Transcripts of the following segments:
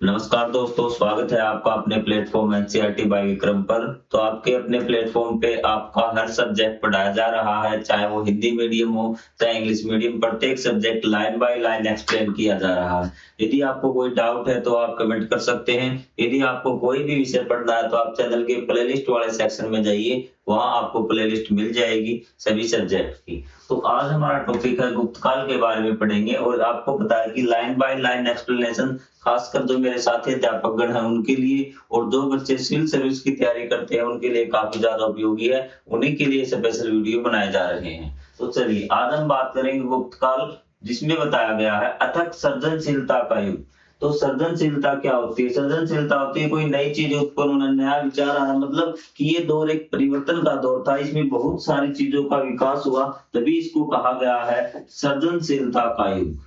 नमस्कार दोस्तों, स्वागत है आपका अपने प्लेटफॉर्म एनसीईआरटी बाय विक्रम पर। तो आपके अपने प्लेटफॉर्म पे आपका हर सब्जेक्ट पढ़ाया जा रहा है, चाहे वो हिंदी मीडियम हो चाहे इंग्लिश मीडियम। प्रत्येक subject line by line explain किया जा रहा है। यदि आपको कोई डाउट है तो आप कमेंट कर सकते हैं। यदि आपको कोई भी विषय पढ़ना है तो आप चैनल के प्लेलिस्ट वाले सेक्शन में जाइए, वहां आपको प्लेलिस्ट मिल जाएगी सभी सब्जेक्ट की। तो आज हमारा टॉपिक है गुप्तकाल के बारे में पढ़ेंगे और आपको पता है कि लाइन बाय लाइन एक्सप्लेनेशन खासकर जो मेरे साथी अध्यापक गण हैं उनके लिए और जो बच्चे सिविल सर्विस की तैयारी करते हैं उनके लिए काफी ज्यादा उपयोगी है। उन्हीं के लिए स्पेशल वीडियो बनाए जा रहे हैं। तो चलिए आज हम बात करेंगे गुप्तकाल, जिसमें बताया गया है अथक सृजनशीलता का युग। तो सृजनशीलता क्या होती है? सृजनशीलता होती है कोई नई चीज उत्पन्न होना, नया विचार आना। मतलब कि ये दौर एक परिवर्तन का दौर था, इसमें बहुत सारी चीजों का विकास हुआ, तभी इसको कहा गया है सृजनशीलता का युग।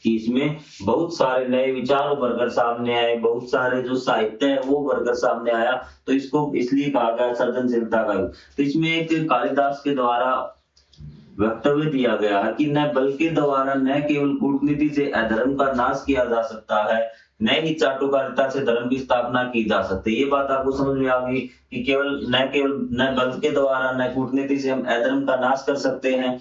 कि इसमें बहुत सारे नए विचार उभर कर सामने आए, बहुत सारे जो साहित्य है वो उभर कर सामने आया, तो इसको इसलिए कहा गया सृजनशीलता का युग। तो इसमें एक कालिदास के द्वारा वक्तव्य दिया गया है कि न बल के द्वारा न केवल कूटनीति से अधर्म का नाश किया जा सकता है, न ही चाटुकारिता से धर्म की स्थापना की जा सकती है। ये बात आपको समझ में आ गई कि केवल न बल के द्वारा न कूटनीति से हम अधर्म का नाश कर सकते हैं,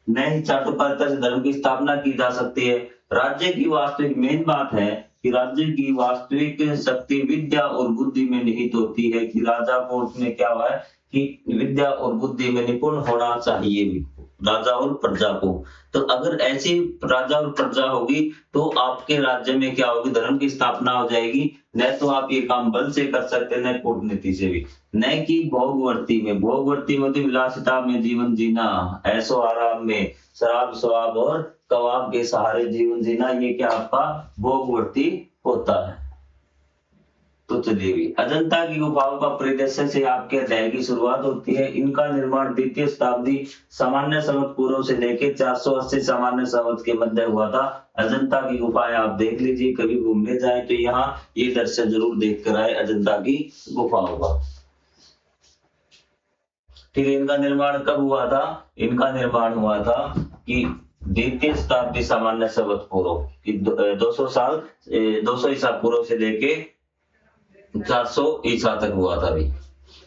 न ही चाटुकारिता से धर्म की स्थापना की जा सकती है। राज्य की वास्तविक मेन बात है कि राज्य की वास्तविक शक्ति विद्या और बुद्धि में निहित होती है, कि राजा को उसमें क्या हुआ है कि विद्या और बुद्धि में निपुण होना चाहिए भी, राजा और प्रजा को। तो अगर ऐसी राजा और प्रजा होगी तो आपके राज्य में क्या होगी, धर्म की स्थापना हो जाएगी। न तो आप ये काम बल से कर सकते, न कूटनीति से भी, न कि भोगवर्ती में। भोगवर्ती में तो विलासिता में जीवन जीना, ऐशो आराम में, शराब शवाब और कबाब के सहारे जीवन जीना, ये क्या आपका भोगवर्ती होता है। तो चलिए भी अजंता की गुफाओं का परिदृश्य से आपके अध्याय की शुरुआत होती है। इनका निर्माण द्वितीय शताब्दी सामान्य संवत पूर्व से लेकर 480 सामान्य संवत के मध्य हुआ था। अजंता की गुफाएं आप देख लीजिए, कभी घूमने जाए तो यहाँ ये दृश्य जरूर देख कर आए अजंता की गुफाओं का। ठीक है, इनका निर्माण कब हुआ था? इनका निर्माण हुआ था कि द्वितीय शताब्दी सामान्य संवत पूर्व की 200 ईसा पूर्व से लेके 400 ईसा तक हुआ था भी।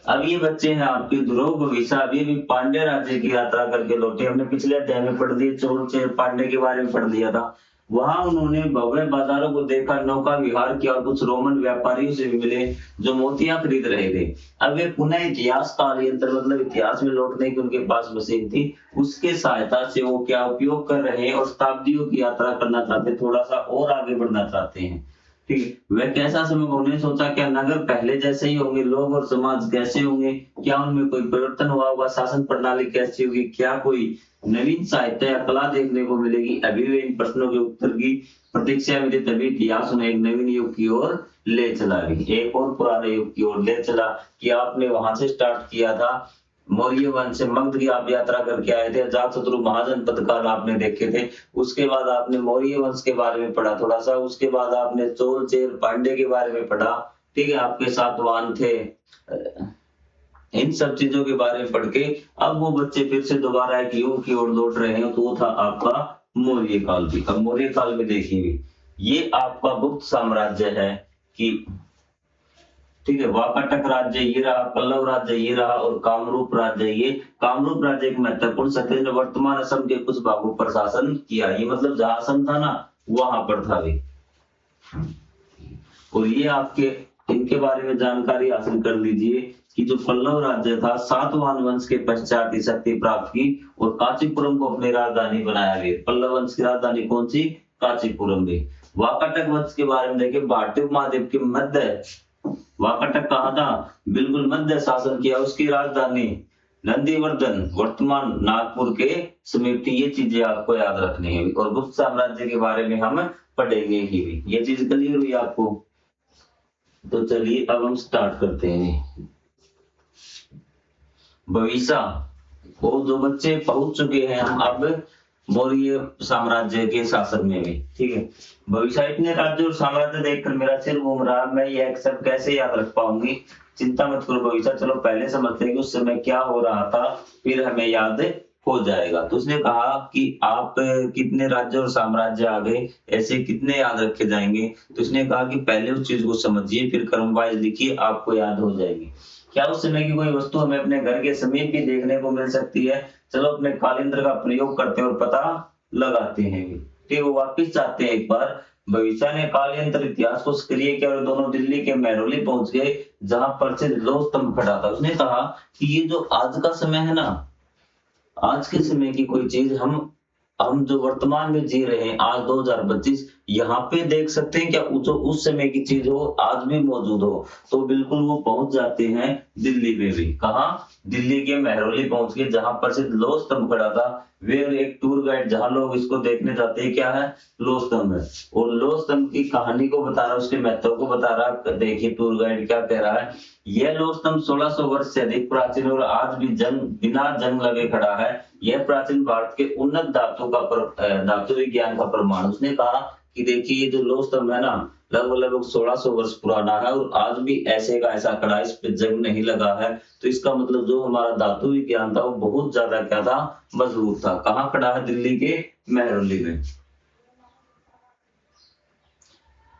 अब ये बच्चे हैं आपके ध्रुव भविष्य अभी भी पांड्य राज्य की यात्रा करके लौटे। हमने पिछले अध्याय में पढ़ दिए, चोर चेर पांड्य के बारे में पढ़ लिया था। वहां उन्होंने भव्य बाजारों को देखा, नौका विहार किया और कुछ रोमन व्यापारियों से भी मिले जो मोतियां खरीद रहे थे। अब वे पुनः इतिहास काल यंत्र, मतलब इतिहास में लौटने की उनके पास मशीन थी, उसके सहायता से वो क्या उपयोग कर रहे हैं और शताब्दियों की यात्रा करना चाहते, थोड़ा सा और आगे बढ़ना चाहते हैं। ठीक, वह कैसा समय? उन्होंने सोचा क्या नगर पहले जैसे ही होंगे, लोग और समाज कैसे होंगे, क्या उनमें कोई परिवर्तन हुआ होगा, शासन प्रणाली कैसी होगी, क्या कोई नवीन साहित्य या कला देखने को मिलेगी। अभी वे इन प्रश्नों के उत्तर की प्रतीक्षा में थे, तभी इतिहास उन्हें एक नवीन युग की ओर ले चला गई, एक और पुराने युग की ओर ले चला। कि आपने वहां से स्टार्ट किया था, मौर्य वंश से मगध की आप यात्रा करके आए थे, अजातशत्रु महाजनपद काल आपने देखे थे, उसके बाद आपने मौर्य वंश के बारे में पढ़ा थोड़ा सा, उसके बाद आपने चोल चेर पांडे के बारे में पढ़ा। ठीक है, आपके सातवाहन थे, इन सब चीजों के बारे में पढ़ के अब वो बच्चे फिर से दोबारा एक युग की ओर लौट रहे हैं, तो वो था आपका मौर्य काल भी। अब मौर्य काल में देखिए, ये आपका गुप्त साम्राज्य है कि ठीक है, वाकाटक राज्य ये रहा, पल्लव राज्य ये रहा और कामरूप राज्य ये। कामरूप राज्य एक महत्वपूर्ण शक्ति ने वर्तमान असम के कुछ भागों पर शासन किया। ये मतलब जहां असम था ना वहां पर था भी। और ये आपके इनके बारे में जानकारी हासिल कर लीजिए कि जो पल्लव राज्य था, सातवाहन वंश के पश्चात शक्ति प्राप्त की और कांचीपुरम को अपनी राजधानी बनाया गया। पल्लव वंश की राजधानी कौन सी? कांचीपुरम भी। वाकाटक वंश के बारे में देखिए, भारतीय उपमहाद्वीप के मध्य वाकाटक कहा था, बिल्कुल मध्य शासन किया, उसकी राजधानी नंदीवर्धन वर्तमान नागपुर के समीप थी। ये चीजें आपको याद रखनी है और गुप्त साम्राज्य के बारे में हम पढ़ेंगे ही भी। ये चीज क्लियर हुई आपको? तो चलिए अब हम स्टार्ट करते हैं। भविष्य वो जो बच्चे पहुंच चुके हैं हम अब मौर्य साम्राज्य के शासन में भी। ठीक है, भविष्य इतने राज्य और साम्राज्य देखकर मेरा सिर घूम रहा, मैं ये अक्सर कैसे याद रख पाऊंगी। चिंता मत करो भविष्य, चलो पहले समझते हैं कि उस समय क्या हो रहा था, फिर हमें याद हो जाएगा। तो उसने कहा कि आप कितने राज्य और साम्राज्य आ गए, ऐसे कितने याद रखे जाएंगे। तो उसने कहा कि पहले उस चीज को समझिए, फिर क्रम वाइज लिखिए, आपको याद हो जाएगी। क्या उस समय की कोई वस्तु हमें अपने घर के समीप भी देखने को मिल सकती है? चलो अपने कालेंद्र का प्रयोग करते हैं और पता लगाते हैं। ठीक है, वो वापिस जाते हैं एक बार। भविष्य ने कालयंत्र इतिहास को सक्रिय किया और दोनों दिल्ली के महरौली पहुंच गए, जहां प्रसिद्ध लौह स्तंभ खड़ा था। उसने कहा कि ये जो आज का समय है ना, आज के समय की कोई चीज हम जो वर्तमान में जी रहे हैं, आज 2025, यहाँ पे देख सकते हैं क्या जो उस समय की चीज हो आज भी मौजूद हो? तो बिल्कुल वो पहुंच जाते हैं दिल्ली में भी। कहा? दिल्ली के महरौली पहुंच गए, जहां प्रसिद्ध लौह स्तंभ खड़ा था। वे एक टूर गाइड जहां लोग इसको देखने जाते हैं, क्या है? लौह स्तंभ है। और लौह स्तंभ की कहानी को बता रहा है, उसके महत्व को बता रहा है। देखिए टूर गाइड क्या कह रहा है। यह लौह स्तंभ 1600 वर्ष से अधिक प्राचीन और आज भी बिना जंग लगे खड़ा है। यह प्राचीन भारत के उन्नत धातु विज्ञान का प्रमाण। उसने कहा कि देखिए ये जो लौह स्तंभ है ना, लगभग 1600 वर्ष पुराना है और आज भी ऐसे का ऐसा खड़ा है, इस पे जंग नहीं लगा है। तो इसका मतलब जो हमारा धातु विज्ञान था वो बहुत ज्यादा क्या था? मजबूत था। कहाँ खड़ा है? दिल्ली के महरौली में।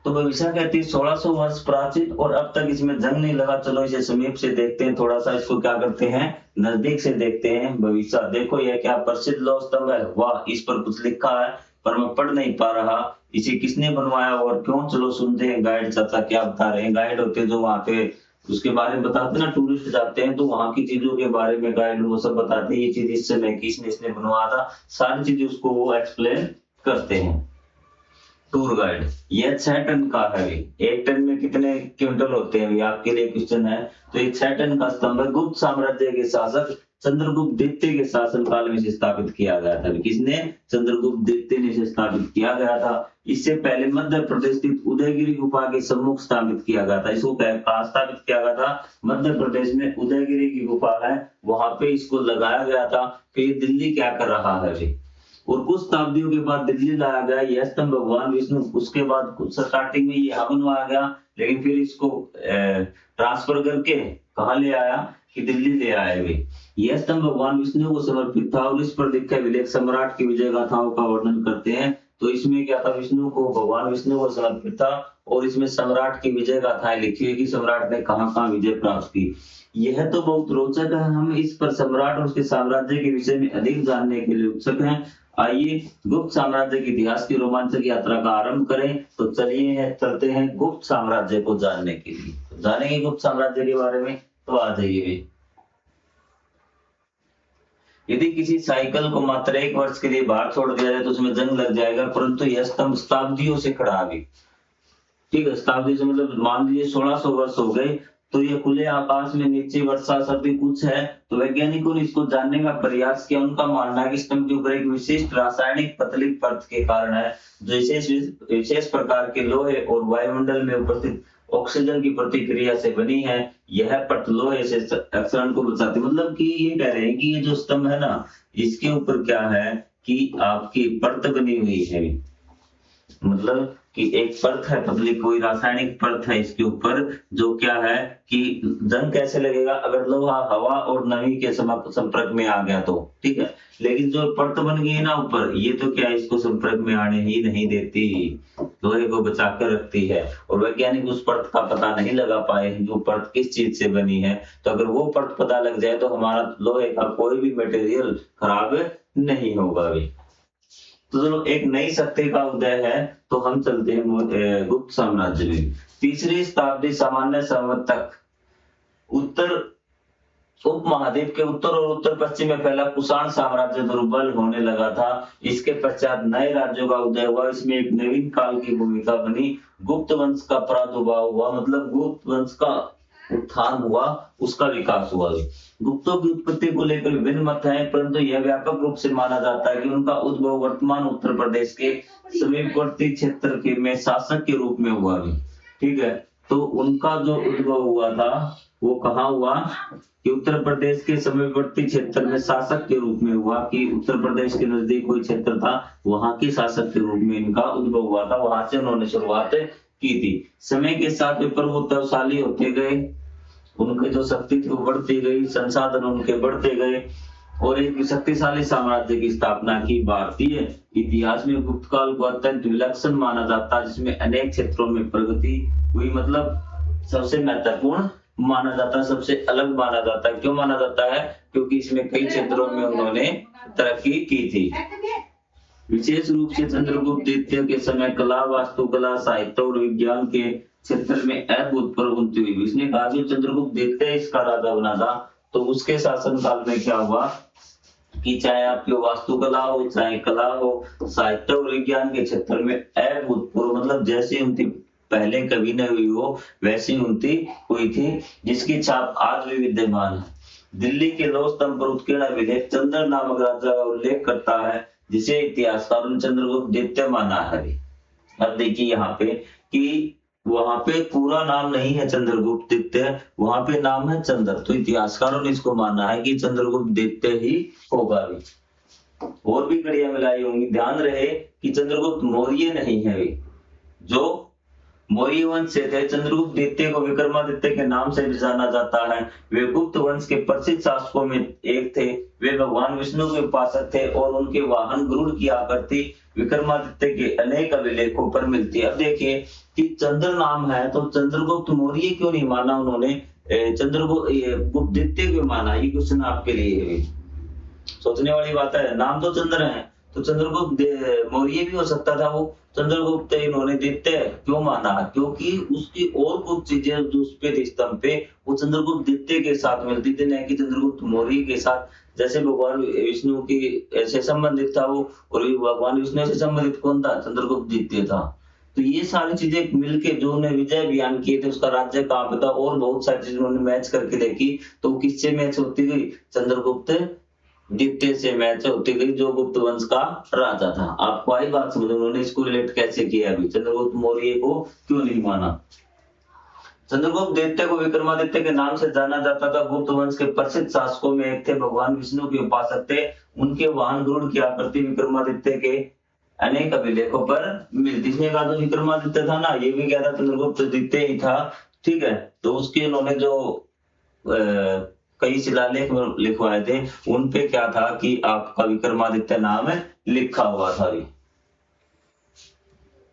तो भविष्य कहती है 1600 वर्ष प्राचीन और अब तक इसमें जंग नहीं लगा। चलो इसे समीप से देखते हैं, थोड़ा सा इसको क्या करते हैं, नजदीक से देखते हैं। भविष्य देखो यह क्या प्रसिद्ध लौह स्तंभ है। वाह, इस पर कुछ लिखा है पर मैं पढ़ नहीं पा रहा। इसे किसने बनवाया और क्यों? चलो सुनते हैं गाइड चाचा क्या बता रहे हैं। गाइड होते जो वहां पे उसके बारे में बताते ना, टूरिस्ट जाते हैं तो वहां की चीजों के बारे में गाइड वो सब बताते हैं। ये चीज इस समय की इसने बनवाया था, सारी चीजें उसको वो एक्सप्लेन करते हैं टूर गाइड। यह 6 टन का है। एक टन में कितने क्विंटल होते हैं? आपके लिए क्वेश्चन है। तो ये 6 टन का स्तंभ है। गुप्त साम्राज्य के शासक चंद्रगुप्त द्वितीय के शासन काल में स्थापित किया गया था। किसने? चंद्रगुप्त द्वितीय ने इसे स्थापित किया गया था। इससे पहले मध्य प्रदेश स्थित उदयगिरी गुफा के सम्मुख स्थापित किया गया था। इसको कहाँ स्थापित किया गया था? मध्य प्रदेश में उदयगिरी की गुफा है, वहां पे इसको लगाया गया था। फिर दिल्ली क्या कर रहा है अभी, और कुछ शताब्दियों के बाद दिल्ली लाया गया यह स्तंभ भगवान विष्णु। उसके बाद कुछ स्टार्टिंग में ये बनवाया गया, लेकिन फिर इसको ट्रांसफर करके कहाँ ले आया? कि दिल्ली ले आए वे। यह स्तंभ भगवान विष्णु को समर्पित था और इस पर लिखे विलेख सम्राट की विजय गाथाओं का वर्णन करते हैं। तो इसमें क्या था? विष्णु को, भगवान विष्णु को समर्पित था और इसमें सम्राट की विजय गाथाएं लिखी हुई कि सम्राट ने कहाँ विजय प्राप्त की। यह तो बहुत रोचक है। हम इस पर सम्राट और उसके साम्राज्य के विषय में अधिक जानने के लिए उत्सुक हैं। आइए गुप्त साम्राज्य के इतिहास की रोमांचक यात्रा का आरंभ करें। तो चलिए चलते हैं गुप्त साम्राज्य को जानने के लिए। तो जानेंगे गुप्त साम्राज्य के बारे में, तो आ जाइए। यदि किसी साइकिल को मात्र 1 वर्ष के लिए बाहर छोड़ दिया जाए तो उसमें जंग लग जाएगा, परंतु यह स्तंभ शताब्दियों से खड़ा है। ठीक है, शताब्दी से मतलब मान लीजिए 1600 वर्ष हो गए। तो ये खुले आकाश में नीचे वर्षा सर्दी कुछ है। तो वैज्ञानिकों ने इसको जानने का प्रयास किया। उनका मानना है कि स्तंभ के ऊपर एक विशिष्ट रासायनिक पतली परत के कारण है, जो विशेष प्रकार के लोहे और वायुमंडल में उपस्थित ऑक्सीजन की प्रतिक्रिया से बनी है। यह परत लोहे से अपसरण को बचाती, मतलब कि ये कह रहे हैं कि ये जो स्तंभ है ना, इसके ऊपर क्या है कि आपकी परत बनी हुई है। मतलब कि एक परत है पतली, कोई रासायनिक परत है इसके ऊपर, जो क्या है कि जंग कैसे लगेगा? अगर लोहा हवा और नमी के संपर्क में आ गया तो ठीक है। लेकिन जो परत बन गई है ना ऊपर, ये तो क्या इसको संपर्क में आने ही नहीं देती, लोहे को बचा कर रखती है। और वैज्ञानिक उस परत का पता नहीं लगा पाए जो परत किस चीज से बनी है। तो अगर वो परत पता लग जाए तो हमारा लोहे का कोई भी मटेरियल खराब नहीं होगा भी। तो चलो एक नई सत्य का उदय है। तो हम चलते हैं गुप्त साम्राज्य में। 3री शताब्दी सामान्य संवत तक उत्तर उपमहाद्वीप के उत्तर और उत्तर पश्चिम में फैला कुषाण साम्राज्य दुर्बल होने लगा था। इसके पश्चात नए राज्यों का उदय हुआ। इसमें एक नवीन काल की भूमिका बनी। गुप्त वंश का प्रादुर्भाव हुआ, मतलब गुप्त वंश का उत्थान हुआ, उसका विकास हुआ। गुप्तों की उत्पत्ति को लेकर विभिन्न मत हैं, परंतु यह व्यापक रूप से माना जाता है कि उनका उद्भव वर्तमान उत्तर प्रदेश के समीपवर्ती क्षेत्र के में शासक के रूप में हुआ। ठीक है, तो उनका जो उद्भव हुआ था वो कहाँ हुआ? कि उत्तर प्रदेश के समीपवर्ती क्षेत्र में शासक के रूप में हुआ। कि उत्तर प्रदेश के नजदीक कोई क्षेत्र था, वहां के शासक के रूप में इनका उद्भव हुआ था। वहां से उन्होंने शुरुआत की थी। समय के साथ वे प्रभुत्वशाली होते गए, उनकी जो शक्ति थी वो बढ़ती गई, संसाधन उनके बढ़ते गए। और एक शक्तिशाली साम्राज्य की स्थापना की। भारतीय इतिहास में गुप्त काल को अत्यंत विलक्षण माना जाता है, जिसमें अनेक क्षेत्रों में प्रगति हुई। मतलब सबसे महत्वपूर्ण माना जाता है, सबसे अलग माना जाता है। क्यों माना जाता है? क्योंकि इसमें कई क्षेत्रों में उन्होंने तरक्की की थी। विशेष रूप से चंद्रगुप्त द्वितीय के समय कला, वास्तुकला, साहित्य और विज्ञान के क्षेत्र में अद्भुत प्रगति हुई। इसने कहा कि चंद्रगुप्त द्वितीय इसका राजा बना था, तो उसके शासनकाल में क्या हुआ कि चाहे आपकी वास्तुकला हो, चाहे कला हो, साहित्य और विज्ञान के क्षेत्र में अभूतपूर्व, मतलब जैसी उनकी पहले कभी न हुई हो वैसी उनकी हुई थी, जिसकी छाप आज भी विद्यमान है। दिल्ली के लौह स्तंभ पर उत्कीर्ण अभिलेख चंद्र नामक राजा का उल्लेख करता है, जिसे इतिहासकारों ने चंद्रगुप्त द्वितीय माना है। अब देखिए यहाँ पे कि वहां पे पूरा नाम नहीं है चंद्रगुप्त द्वितीय, वहां पे नाम है चंद्र, तो इतिहासकारों ने इसको माना है कि चंद्रगुप्त द्वितीय ही होगा भी। और भी कड़ियां मिलाई होंगी। ध्यान रहे कि चंद्रगुप्त मौर्य नहीं है भी, जो मौर्य वंश से थे। चंद्रगुप्त द्वितीय को विक्रमादित्य के नाम से भी जाना जाता है। वे गुप्त वंश के प्रसिद्ध शासकों में एक थे। वे भगवान विष्णु के उपासक थे और उनके वाहन गरुड़ की आकृति विक्रमादित्य के अनेक अभिलेखों पर मिलती है। अब देखिए कि चंद्र नाम है, तो चंद्रगुप्त मौर्य क्यों नहीं माना उन्होंने, चंद्रगुप्त द्वितीय क्यों माना? ये क्वेश्चन आपके लिए है, सोचने वाली बात है। नाम तो चंद्र है, तो चंद्रगुप्त मौर्य भी हो सकता था वो, चंद्रगुप्त इन्होंने द्वितीय क्यों माना? क्योंकि उसकी और कुछ चीजें जो उसपे स्तंभ पे वो चंद्रगुप्त द्वितीय के साथ मिलती थी, न कि चंद्रगुप्त मौर्य के साथ। जैसे भगवान विष्णु की ऐसे संबंधित था वो, और भगवान विष्णु से संबंधित कौन था? चंद्रगुप्त द्वितीय था। तो ये सारी चीजें मिलके जो उन्होंने विजय अभियान किए थे, उसका राज्य कहाँ पे था, और बहुत सारी चीजें उन्होंने मैच करके देखी, तो वो किससे मैच होती गई? चंद्रगुप्त द्वितीय से मैच होती गई, जो गुप्त वंश का राजा था। आपको आई बात समझ? उन्होंने इसको रिलेट कैसे किया? अभी चंद्रगुप्त मौर्य को क्यों नहीं माना? चंद्रगुप्त द्वितीय को विक्रमादित्य के नाम से जाना जाता था। गुप्त वंश के प्रसिद्ध शासकों में एक थे, भगवान विष्णु के उपासक थे। उनके वाहन गरुड़ की आकृति विक्रमादित्य के अनेक अभिलेखों पर मिलती है। का जो विक्रमादित्य था ना, ये भी क्या था? चंद्रगुप्त द्वितीय ही था। ठीक है, तो उसके उन्होंने जो कई शिलालेख लिखवाए थे, उनपे क्या था कि आपका विक्रमादित्य नाम लिखा हुआ था।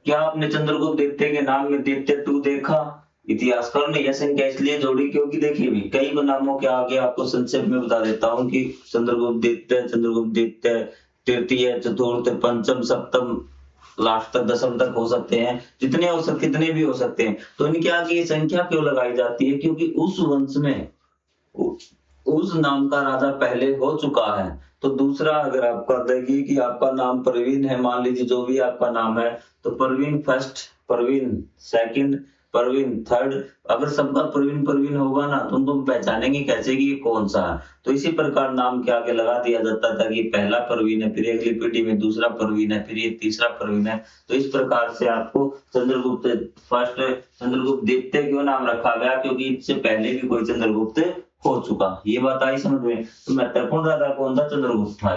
क्या आपने चंद्रगुप्त द्वितीय के नाम में द्वितीय 2 देखा? इतिहासकारों ने यह संख्या इसलिए जोड़ी क्योंकि देखिए भी कई नामों के आगे आपको संक्षेप में बता देता हूं कि चंद्रगुप्त द्वितीय, चंद्रगुप्त द्वितीय तृतीय, चतुर्थ, पंचम, सप्तम, लास्ट तक दशम तक हो सकते हैं, जितने हो सकते कितने भी हो सकते हैं। तो इनके आगे ये संख्या क्यों लगाई जाती है? क्योंकि उस वंश में उस नाम का राजा पहले हो चुका है। तो दूसरा, अगर आपका देखिए कि आपका नाम प्रवीण है, मान लीजिए जो भी आपका नाम है, तो Praveen first, Praveen second, Praveen third, अगर सबका प्रवीण प्रवीण होगा ना, तो तुम पहचानेंगे कैसे कि ये कौन सा है। तो इसी प्रकार नाम के आगे लगा दिया जाता था कि पहला प्रवीण है, फिर अगली पीढ़ी में दूसरा प्रवीण है, फिर ये तीसरा प्रवीण है। तो इस प्रकार से आपको चंद्रगुप्त फर्स्ट, चंद्रगुप्त द्वितीय क्यों नाम रखा गया? क्योंकि इससे पहले भी कोई चंद्रगुप्त हो चुका। ये बात आई समझ में? तो महत्वपूर्ण राजा कौन था? चंद्रगुप्त था।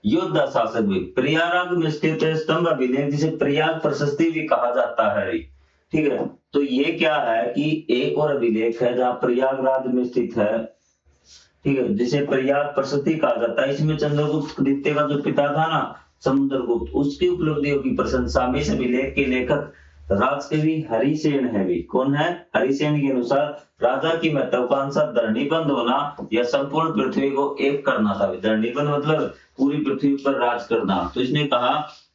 योद्धा शासक भी। प्रयागराज में स्थित स्तंभ अभिलेख, जिसे प्रयाग प्रशस्ति भी कहा जाता है। ठीक है, तो ये क्या है कि एक और अभिलेख है जहाँ प्रयागराज में स्थित है, ठीक है, जिसे प्रयाग प्रशस्ति कहा जाता है। इसमें चंद्रगुप्त द्वितीय का जो पिता था ना, समुद्रगुप्त, उसकी उपलब्धियों की प्रशंसा में इस अभिलेख के लेखक राजकवि हरिसेन है भी। कौन है? हरिसेन के अनुसार राजा की महत्वाकांक्षा धरणीबंद होना या संपूर्ण पृथ्वी को एक करना था। धरणीबंद मतलब पूरी पृथ्वी पर राज करना। तो इसने कहा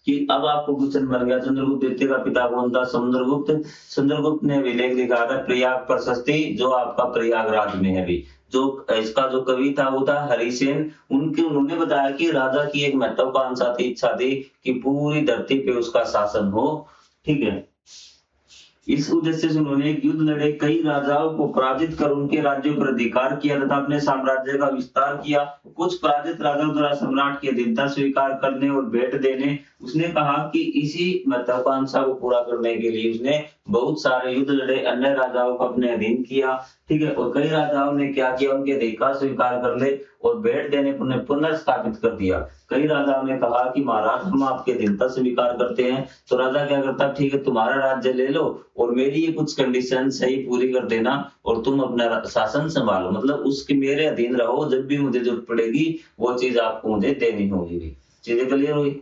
कि अब आपको क्वेश्चन बन गया, चंद्रगुप्त द्वितीय का पिता कौन था? समुद्रगुप्त। समुद्रगुप्त ने अभिलेख लिखा था प्रयाग प्रशस्ति, जो आपका प्रयागराज में है भी। जो इसका जो कवि था वो था हरिसेन। उन्होंने बताया कि राजा की एक महत्वाकांक्षा थी, इच्छा थी कि पूरी धरती पे उसका शासन हो। ठीक है, इस उद्देश्य से उन्होंने एक युद्ध लड़े, कई राजाओं को पराजित कर उनके राज्यों पर अधिकार किया तथा अपने साम्राज्य का विस्तार किया। कुछ पराजित राजाओं द्वारा सम्राट की अधीनता स्वीकार करने और भेंट देने। उसने कहा कि इसी महत्वाकांक्षा को पूरा करने के लिए उसने बहुत सारे युद्ध लड़े, अन्य राजाओं को अपने अधीन किया। ठीक है, और कई राजाओं ने क्या किया? उनके अधिकार स्वीकार कर ले और भेंट देने को उन्हें पुनर्स्थापित कर दिया। कई राजाओं ने कहा कि महाराज हम आपके अधीनता स्वीकार करते हैं। तो राजा क्या करता, ठीक है तुम्हारा राज्य ले लो और मेरी ये कुछ कंडीशन सही पूरी कर देना और तुम अपना शासन संभालो, मतलब उसके मेरे अधीन रहो, जब भी मुझे जरूरत पड़ेगी वो चीज आपको मुझे देनी होगी। चीजें क्लियर हुई।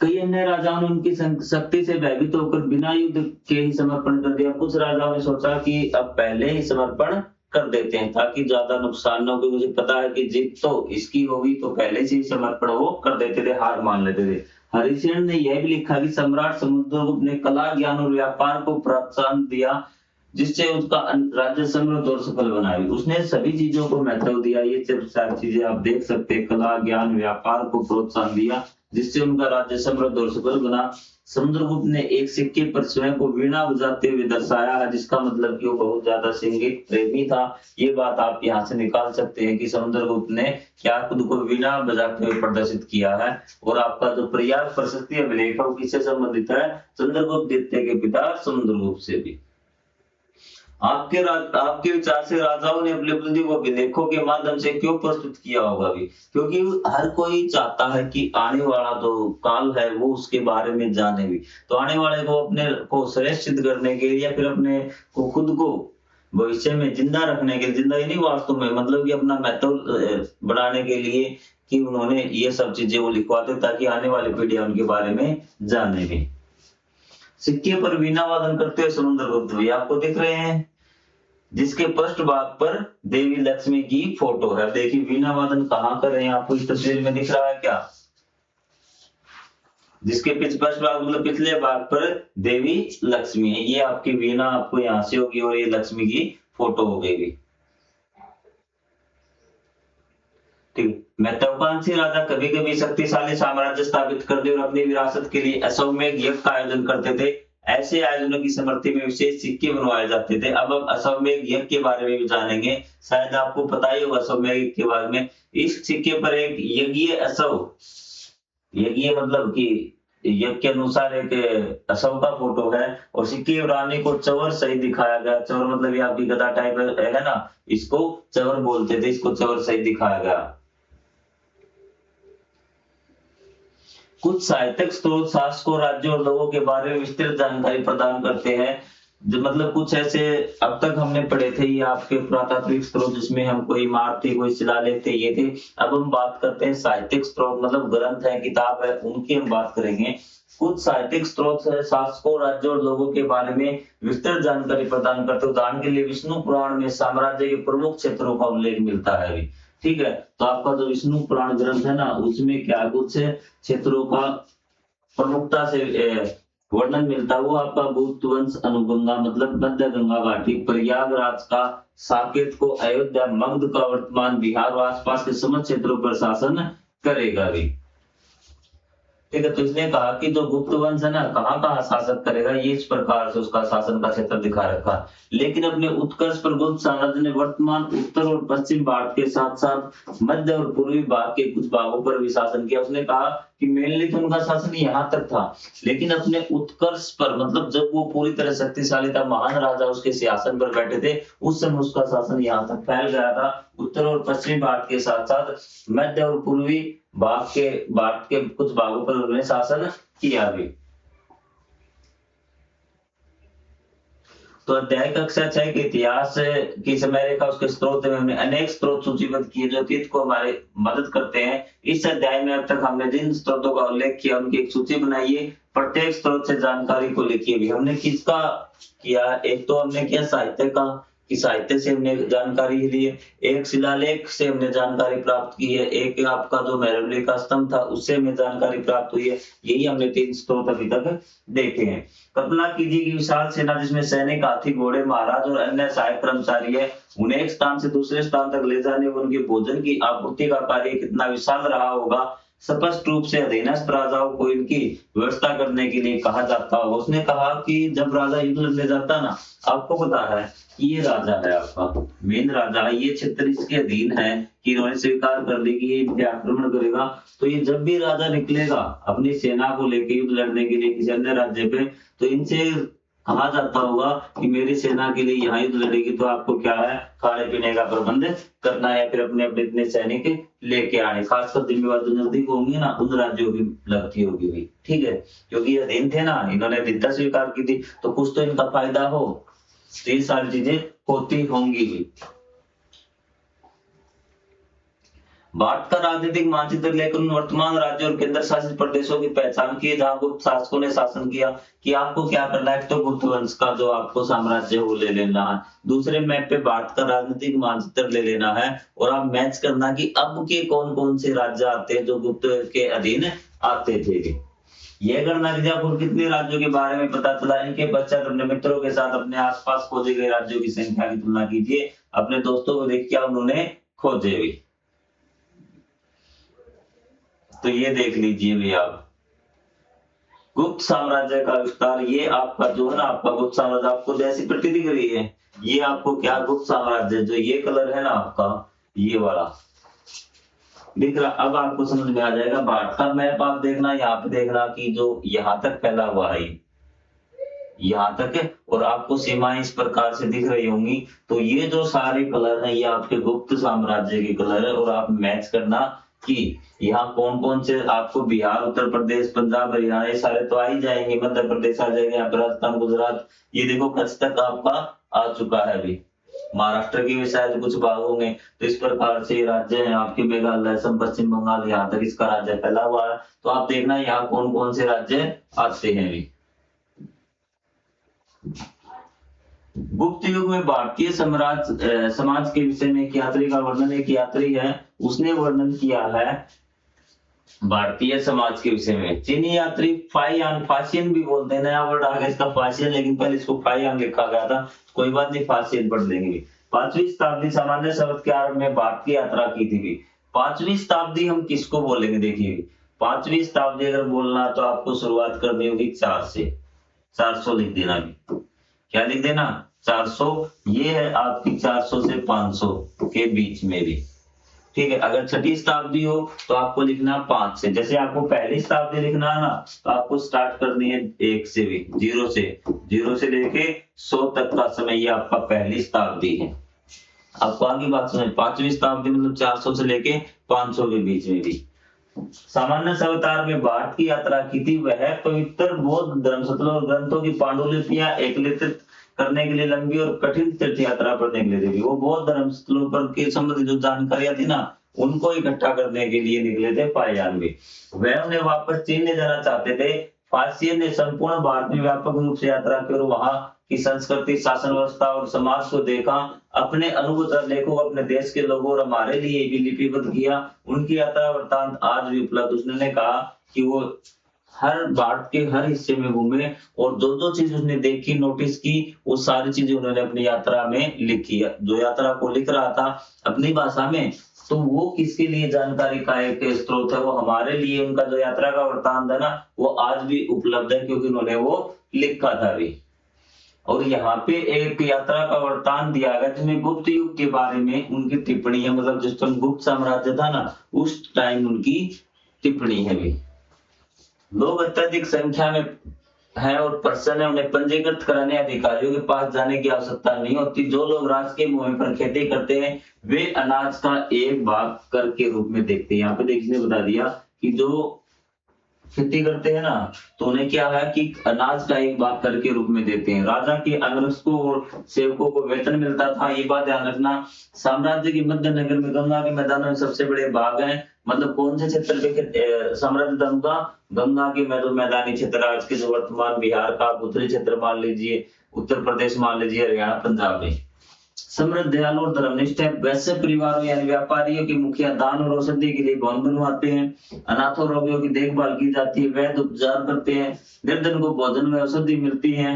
कई अन्य राजाओं ने उनकी शक्ति से भयभीत होकर बिना युद्ध के ही समर्पण कर दिया। कुछ राजाओं ने सोचा कि अब पहले ही समर्पण कर देते हैं ताकि ज्यादा नुकसान न हो, क्योंकि मुझे पता है कि जीत तो इसकी होगी, तो पहले से ही समर्पण वो कर देते थे, हार मान लेते थे। हरिसेन ने यह भी लिखा कि सम्राट समुद्रगुप्त ने कला, ज्ञान और व्यापार को प्रोत्साहन दिया जिससे उसका राज्य समृद्ध और सफल बनाया। उसने सभी चीजों को महत्व दिया। ये चार चीजें आप देख सकते हैं, कला, ज्ञान, व्यापार को प्रोत्साहन दिया जिससे उनका राज्य समृद्ध और सफल बना। समुद्रगुप्त ने एक सिक्के पर स्वयं को वीणा बजाते हुए दर्शाया है, जिसका मतलब कि वो बहुत ज्यादा संगीत प्रेमी था। ये बात आप यहाँ से निकाल सकते हैं कि समुद्रगुप्त ने क्या खुद को वीणा बजाते हुए प्रदर्शित किया है। और आपका जो प्रयाग प्रशस्ति अभिलेख है वो किससे संबंधित है, चंद्रगुप्त द्वितीय के पिता समुद्रगुप्त से भी। आपके विचार से राजाओं ने अपनी उपलब्धि को अभिलेखों के माध्यम से क्यों प्रस्तुत किया होगा भी, क्योंकि हर कोई चाहता है कि आने वाला जो काल है वो उसके बारे में जाने भी, तो आने वाले को अपने को श्रेष्ठ सिद्ध करने के लिए या फिर अपने को खुद को भविष्य में जिंदा रखने के लिए, जिंदा ही नहीं वास्तव में मतलब कि अपना महत्व बढ़ाने के लिए कि उन्होंने ये सब चीजें वो लिखवाते ताकि आने वाली पीढ़ियां उनके बारे में जाने भी। सिक्के पर वीणा वादन करते हुए समुद्रगुप्त भी आपको दिख रहे हैं, जिसके पृष्ठ भाग पर देवी लक्ष्मी की फोटो है। देखिए वीणा वादन कहाँ कर रहे हैं, आपको इस तस्वीर में दिख रहा है क्या, जिसके पृष्ठ भाग मतलब पिछले भाग पर देवी लक्ष्मी है। ये आपकी वीणा आपको यहाँ से होगी और ये लक्ष्मी की फोटो हो गई। ठीक, महत्वाकांक्षी राजा कभी कभी शक्तिशाली साम्राज्य स्थापित कर दे और अपनी विरासत के लिए अश्वमेध यज्ञ का आयोजन करते थे। ऐसे आयोजनों की स्मृति में विशेष सिक्के बनवाए जाते थे। अब हम अश्वमेध यज्ञ के बारे में भी जानेंगे, शायद आपको पता ही होगा अश्वमेध यज्ञ के बारे में। इस सिक्के पर एक यज्ञ अश्व, यज्ञ मतलब कि यज्ञ के अनुसार एक अश्व का फोटो है और सिक्के रानी को चवर सही दिखाया गया। चवर मतलब ये आपकी गदा टाइप है ना, इसको चवर बोलते थे, इसको चवर सही दिखाया गया। कुछ साहित्यिक स्रोत शासकों, राज्यों और लोगों के बारे में विस्तृत जानकारी प्रदान करते हैं। जो मतलब कुछ ऐसे अब तक हमने पढ़े थे ये आपके पुरातात्विक स्रोत, जिसमें हम कोई इमारतें, कोई शिलालेख थे, ये थे। अब हम बात करते हैं साहित्यिक स्रोत, मतलब ग्रंथ है, किताब है, उनकी हम बात करेंगे। कुछ साहित्यिक स्रोत है शासकों, राज्यों और लोगों के बारे में विस्तृत जानकारी प्रदान करते हैं। उदाहरण के लिए विष्णु पुराण में साम्राज्य के प्रमुख क्षेत्रों का उल्लेख मिलता है। ठीक है, तो आपका जो विष्णु पुराण ग्रंथ है ना, उसमें क्या कुछ क्षेत्रों का प्रमुखता से वर्णन मिलता है। वो आपका गुप्तवंश, अनुगंगा मतलब मध्य गंगा घाटी, प्रयागराज का, साकेत को, अयोध्या, मगध का वर्तमान बिहार और आसपास के समस्त क्षेत्रों पर शासन करेगा भी। ठीक है, तो इसने कहा कि जो गुप्त वंश है ना, कहाँ कहाँ शासन करेगा, ये इस प्रकार से उसका शासन का क्षेत्र दिखा रखा। लेकिन अपने उत्कर्ष पर गुप्त साम्राज्य ने वर्तमान उत्तर और पश्चिम भारत के साथ साथ मध्य और पूर्वी भारत के कुछ भागों पर भी शासन किया। उसने कहा कि मेनली तो उनका शासन यहाँ तक था, लेकिन अपने उत्कर्ष पर मतलब जब वो पूरी तरह शक्तिशाली था, महान राजा उसके सिंहासन पर बैठे थे, उस समय उसका शासन यहाँ तक फैल गया था। उत्तर और पश्चिमी भारत के साथ साथ मध्य और पूर्वी भारत के कुछ भागों पर उन्होंने शासन किया भी। तो अध्याय कक्षा 6 के इतिहास की समय रेखा, उसके स्रोत में हमने अनेक स्रोत सूचीबद्ध किए जो अतीत को हमारे मदद करते हैं। इस अध्याय में अब तक हमने जिन स्रोतों का उल्लेख किया उनकी एक सूची बनाइए, प्रत्येक स्रोत से जानकारी को लिखिए भी। हमने किसका किया, एक तो हमने किया साहित्य का, कि साहित्य से हमने जानकारी ली है, एक शिलालेख से हमने जानकारी प्राप्त की है, एक आपका जो मेहरौली का स्तंभ था उससे हमें जानकारी प्राप्त हुई है। यही हमने 3 स्रोत अभी तक देखे हैं। कल्पना कीजिए कि विशाल सेना जिसमें सैनिक, हाथी, घोड़े, महाराज और अन्य सहायक कर्मचारी है, उन्हें एक स्थान से दूसरे स्थान तक ले जाने और उनके भोजन की आपूर्ति का कार्य कितना विशाल रहा होगा। स्पष्ट रूप से अधीनस्थ राजाओं को इनकी व्यवस्था करने के लिए कहा जाता होगा। उसने कहा कि जब राजा युद्ध लड़ने जाता ना, आपको पता है ये राजा है आपका मेन राजा है, ये क्षेत्र इसके अधीन है कि इन्होंने स्वीकार कर ली कि ये इन पे आक्रमण करेगा। तो ये जब भी राजा निकलेगा अपनी सेना को लेकर युद्ध लड़ने के लिए किसी अन्य राज्य पे, तो इनसे कहा जाता होगा कि मेरी सेना के लिए यहाँ युद्ध लड़ेगी तो आपको क्या है, खाने पीने का प्रबंध करना है, फिर अपने अपने इतने सैनिक लेके आने। खासकर जिम्मेवार जो नजदीक होंगे ना, उन राज्यों की लगती होगी भी, ठीक है, क्योंकि ये अधीन थे ना, इन्होंने विद्या स्वीकार की थी, तो कुछ तो इनका फायदा हो, ये सारी चीजें होती होंगी भी। भारत का राजनीतिक मानचित्र लेकर उन वर्तमान राज्यों और केंद्र शासित प्रदेशों की पहचान की जहां गुप्त शासकों ने शासन किया, कि आपको क्या करना है, तो गुप्त वंश का जो आपको साम्राज्य वो ले लेना है, दूसरे मैप पे भारत का राजनीतिक मानचित्र ले लेना है, और आप मैच करना कि अब के कौन कौन से राज्य आते हैं जो गुप्त के अधीन आते थे। यह गणना कीजिए, आपको कितने राज्यों के बारे में पता चला, इनके पश्चात अपने मित्रों के साथ अपने आसपास खोजे गए राज्यों की संख्या की तुलना कीजिए, अपने दोस्तों को देख क्या उन्होंने खोजे भी। तो ये देख लीजिए भी आप, गुप्त साम्राज्य का विस्तार, ये आपका जो है ना, आपका गुप्त साम्राज्य आपको जैसी प्रति दिख रही है, ये आपको क्या गुप्त साम्राज्य, जो ये कलर है ना आपका, ये वाला दिख रहा, अब आपको समझ में आ जाएगा। भारत का मैप आप देखना, यहाँ पे देखना कि जो यहाँ तक फैला हुआ है, यहाँ तक है, और आपको सीमाएं इस प्रकार से दिख रही होंगी, तो ये जो सारे कलर हैं ये आपके गुप्त साम्राज्य के कलर है, और आप मैच करना कि यहाँ कौन कौन से आपको, बिहार, उत्तर प्रदेश, पंजाब, हरियाणा, ये सारे तो आ ही जाएंगे, मध्य प्रदेश आ जाएगा, यहाँ पर राजस्थान, गुजरात, ये देखो कच्छ तक आपका आ चुका है अभी, महाराष्ट्र की भी शायद कुछ भाग होंगे, तो इस प्रकार से राज्य है आपके, मेघालय, असम, पश्चिम बंगाल, यहाँ तक इसका राज्य फैला हुआ है, तो आप देखना यहाँ कौन कौन से राज्य आते हैं अभी। गुप्त युग में भारतीय समाज के विषय में एक यात्री का वर्णन, एक यात्री है उसने वर्णन किया है भारतीय समाज के विषय में, चीनी यात्री फाइयान, फासियन भी बोलते हैं, नया वर्ड आ गया इसका फासियन, लेकिन पहले इसको फाइयान लिखा गया था, कोई बात नहीं, फासियन पढ़ लेंगे। 5वीं शताब्दी, सामान्य शब्द के आरंभ में भारत की यात्रा की थी भी। 5वीं शताब्दी हम किसको बोलेंगे, देखिए 5वीं शताब्दी अगर बोलना तो आपको शुरुआत करनी होगी 4 से, 400 लिख देना भी, क्या लिख देना, 400, ये है आपकी 400 से 500 के बीच में भी, ठीक है। अगर 6वीं शताब्दी हो तो आपको लिखना 5 से, जैसे आपको पहली शताब्दी लिखना है ना, तो आपको स्टार्ट करनी है 1 से भी, 0 से लेके 100 तक का समय, ये आपका पहली शताब्दी है। आपको आगे बात सुने, 5वीं शताब्दी मतलब 400 से लेके 500 के बीच में भी। सामान्य सवतार में भारत की यात्रा की थी, वह पवित्र बौद्ध धर्मशास्त्रों और ग्रंथों की पांडुलिपियां एकत्रित करने के लिए लंबी और कठिन तीर्थ यात्रा करने के लिए थी। वो बौद्ध धर्मशास्त्रों पर के संबंधित जो जानकारियां थी ना, उनको इकट्ठा करने के लिए निकले थे फाइयान भी। वह उन्हें वापस चीन ले जाना चाहते थे। फासियन ने संपूर्ण भारत में व्यापक रूप से यात्रा की और वहां की संस्कृति, शासन व्यवस्था और समाज को देखा, अपने अनुभव लेखों, अपने देश के लोगों और हमारे लिए भी लिपिबद्ध किया। उनकी यात्रा वृत्तांत आज भी उपलब्ध। उसने कहा कि वो हर भारत के हर हिस्से में घूमे और जो चीज उसने देखी, नोटिस की, वो सारी चीजें उन्होंने अपनी यात्रा में लिखी। जो यात्रा को लिख रहा था अपनी भाषा में, तो वो किसके लिए जानकारी का एक स्रोत है, वो हमारे लिए। उनका जो यात्रा का वृत्तांत है ना, वो आज भी उपलब्ध है, क्योंकि उन्होंने वो लिखा था भी। और यहाँ पे एक यात्रा का वृत्तांत दिया गया जिसमें गुप्त युग के बारे में उनकी टिप्पणी है, मतलब जिस टाइम गुप्त साम्राज्य था ना, उस टाइम उनकी टिप्पणी है भी। लोग अत्यधिक संख्या में है और पर्सन है, उन्हें पंजीकृत कराने अधिकारियों के पास जाने की आवश्यकता नहीं होती। जो लोग राज के भूमि पर खेती करते हैं वे अनाज का एक भाग कर के रूप में देखते हैं। यहाँ पे देखने बता दिया कि जो खेती करते हैं ना, तो उन्हें क्या है कि अनाज का एक भाग कर के रूप में देते हैं। राजा के अंगरक्षकों और सेवकों को वेतन मिलता था, ये बात ध्यान रखना। साम्राज्य के मध्य नगर में गंगा के मैदानों में सबसे बड़े बाग हैं। मतलब कौन से क्षेत्र पे साम्राज्य धर्म का? गंगा के मैदानी क्षेत्र, आज के जो वर्तमान बिहार का उत्तरी क्षेत्र मान लीजिए, उत्तर प्रदेश मान लीजिए, हरियाणा, पंजाब में। समृद्ध, दयालु और धर्मनिष्ठ है। वैसे परिवारों यानी व्यापारियों के मुखिया दान और औषधि के लिए भवन बनवाते हैं। अनाथों, रोगियों की देखभाल की जाती है। वैद्य उपचार करते हैं। निर्धन को भोजन में औषधि मिलती है।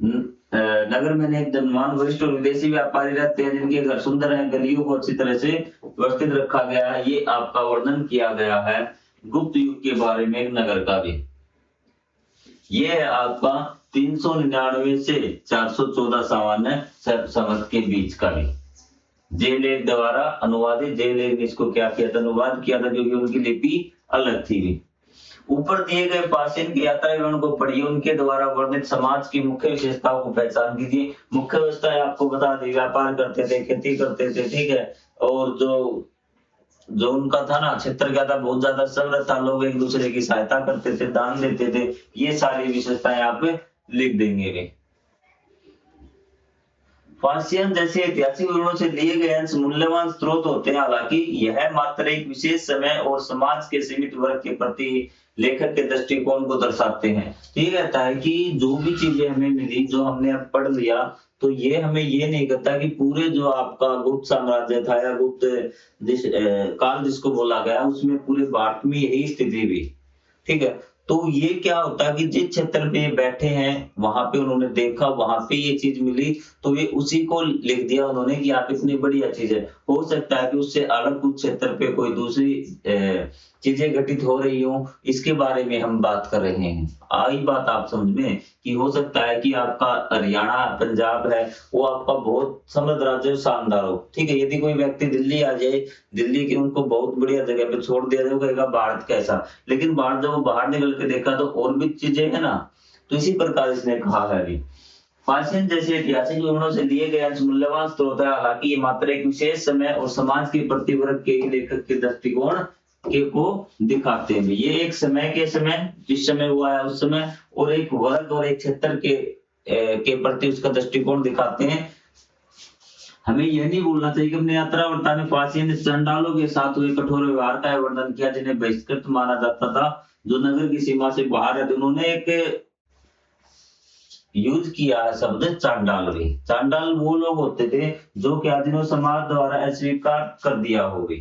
नगर में अनेक धनवान, वरिष्ठ और विदेशी व्यापारी रहते हैं जिनके घर सुंदर हैं। गलियों को अच्छी तरह से व्यवस्थित रखा गया है। ये आपका वर्णन किया गया है गुप्त युग के बारे में नगर का भी। ये है आपका 399 से 414 सामान्य संवत के बीच का भी। जेलेख द्वारा अनुवादित। जेलेख ने इसको क्या किया था? अनुवाद किया था, क्योंकि उनकी लिपि अलग थी भी। ऊपर दिए गए पासियन की यात्रा विवरण को पढ़िए, उनके द्वारा वर्णित समाज की मुख्य विशेषताओं को पहचान कीजिए। मुख्य व्यवस्थाएं आपको बता दी, व्यापार करते थे, खेती करते थे, ठीक है, और जो जो उनका था ना क्षेत्र क्या था, बहुत ज्यादा सरल था, लोग एक दूसरे की सहायता करते थे, दान देते थे, ये सारी विशेषताएं आप लिख देंगे वे। पासियन जैसे ऐतिहासिक विवरणों से लिए गए अंश मूल्यवान स्रोत होते हैं, हालांकि यह मात्र एक विशेष समय और समाज के सीमित वर्ग के प्रति लेखक के दृष्टिकोण को दर्शाते हैं। ये कहता है कि जो भी चीजें हमें मिली, जो हमने अब पढ़ लिया, तो ये हमें ये नहीं कहता कि पूरे जो आपका गुप्त साम्राज्य था या गुप्त काल जिसको बोला गया, उसमें पूरे भारत में यही स्थिति भी, ठीक है। तो ये क्या होता है कि जिस क्षेत्र पे बैठे हैं वहां पे उन्होंने देखा, वहां पे ये चीज मिली, तो ये उसी को लिख दिया उन्होंने कि आप इतनी बढ़िया चीज है। हो सकता है कि उससे अलग कुछ क्षेत्र पे कोई दूसरी चीजें घटित हो रही हो, इसके बारे में हम बात कर रहे हैं। आई बात आप समझ में कि हो सकता है कि आपका हरियाणा पंजाब है वो आपका बहुत समृद्ध राज्य शानदार हो, ठीक है। यदि कोई व्यक्ति दिल्ली आ जाए, दिल्ली की उनको बहुत बढ़िया जगह पे छोड़ दिया जाए, कहेगा भारत कैसा, लेकिन बाहर जब वो बाहर निकल के देखा तो और भी चीजें है ना। तो इसी प्रकार इसने कहा है अभी, पासियन जैसे ऐतिहासिक विवरणों से लिए गए अंश मूल्यवान स्रोत है, हालांकि ये मात्र एक विशेष समय और समाज के प्रति वर्ग के लेखक के दृष्टिकोण के को दिखाते हैं। ये एक समय के समय, जिस समय हुआ है उस समय, और एक वर्ग और एक क्षेत्र के प्रति उसका दृष्टिकोण दिखाते हैं। हमें यह नहीं भूलना चाहिए कि अपने यात्रा वृत्तांत में पासियन ने चंडालों के साथ हुए कठोर व्यवहार का वर्णन किया, जिन्हें बहिष्कृत माना जाता था, जो नगर की सीमा से बाहर है। उन्होंने एक यूज किया है शब्द चांडाल भी। चांडाल वो लोग होते थे जो कि आदिम समाज द्वारा अस्वीकार कर दिया होगी,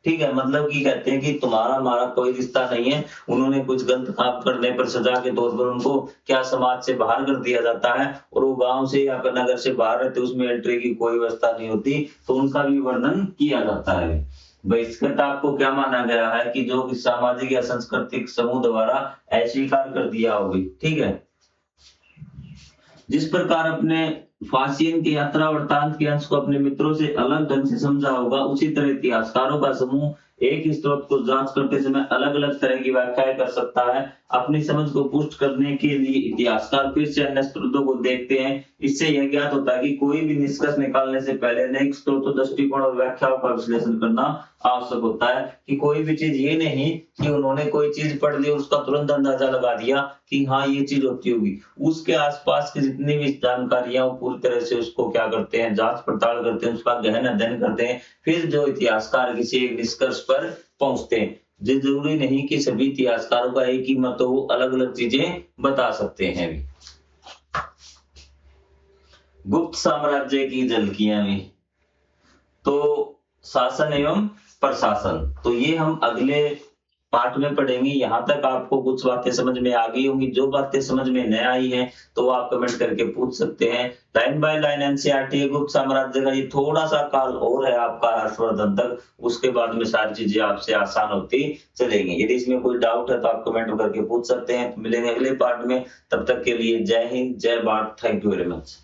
ठीक है। मतलब कि कहते हैं कि तुम्हारा हमारा कोई रिश्ता नहीं है। उन्होंने कुछ गलत काम करने पर सजा के तौर पर उनको क्या समाज से बाहर कर दिया जाता है, और वो गांव से या नगर से बाहर रहते, उसमें एंट्री की कोई व्यवस्था नहीं होती, तो उनका भी वर्णन किया जाता है। बहिष्कृत आपको क्या माना गया है कि जो सामाजिक या सांस्कृतिक समूह द्वारा अस्वीकार कर दिया होगी, ठीक है। जिस प्रकार अपने पासियन की यात्रा वृत्तांत के अंश को अपने मित्रों से अलग ढंग से समझा होगा, उसी तरह इतिहासकारों का समूह एक ही स्रोत को जांच करते समय अलग अलग तरह की व्याख्याएं कर सकता है। अपनी समझ को पुष्ट करने के लिए इतिहासकार फिर से अन्य स्रोतों को देखते हैं। इससे यह ज्ञात होता है कि कोई भी निष्कर्ष निकालने से पहले अनेक स्रोतों, दृष्टिकोण और व्याख्याओं का विश्लेषण करना आवश्यक होता है। कि कोई भी चीज ये नहीं कि उन्होंने कोई चीज पढ़ ली और उसका तुरंत अंदाजा लगा दिया कि हाँ ये चीज होती होगी। उसके आसपास की जितनी भी जानकारियां वो पूरी तरह से उसको क्या करते हैं, जांच पड़ताल करते हैं, उसका गहन अध्ययन करते हैं, फिर जो इतिहासकार किसी एक निष्कर्ष पर पहुंचते हैं। ये जरूरी नहीं कि सभी इतिहासकारों का एक ही मत हो, वो अलग अलग चीजें बता सकते हैं। गुप्त साम्राज्य की झलकियां भी, तो शासन एवं प्रशासन, तो ये हम अगले पार्ट में पढ़ेंगे। यहाँ तक आपको कुछ बातें समझ में आ गई होंगी। जो बातें समझ में न आई हैं तो वो आप कमेंट करके पूछ सकते हैं। लाइन बाय लाइन एनसीईआरटी गुप्त साम्राज्य का ये थोड़ा सा काल और है आपका हर्षवर्धन तक, उसके बाद में सारी चीजें आपसे आसान होती चलेंगी। यदि इसमें कोई डाउट है तो आप कमेंट करके पूछ सकते हैं। तो मिलेंगे अगले पार्ट में, तब तक के लिए जय हिंद, जय Bharat, thank you very much.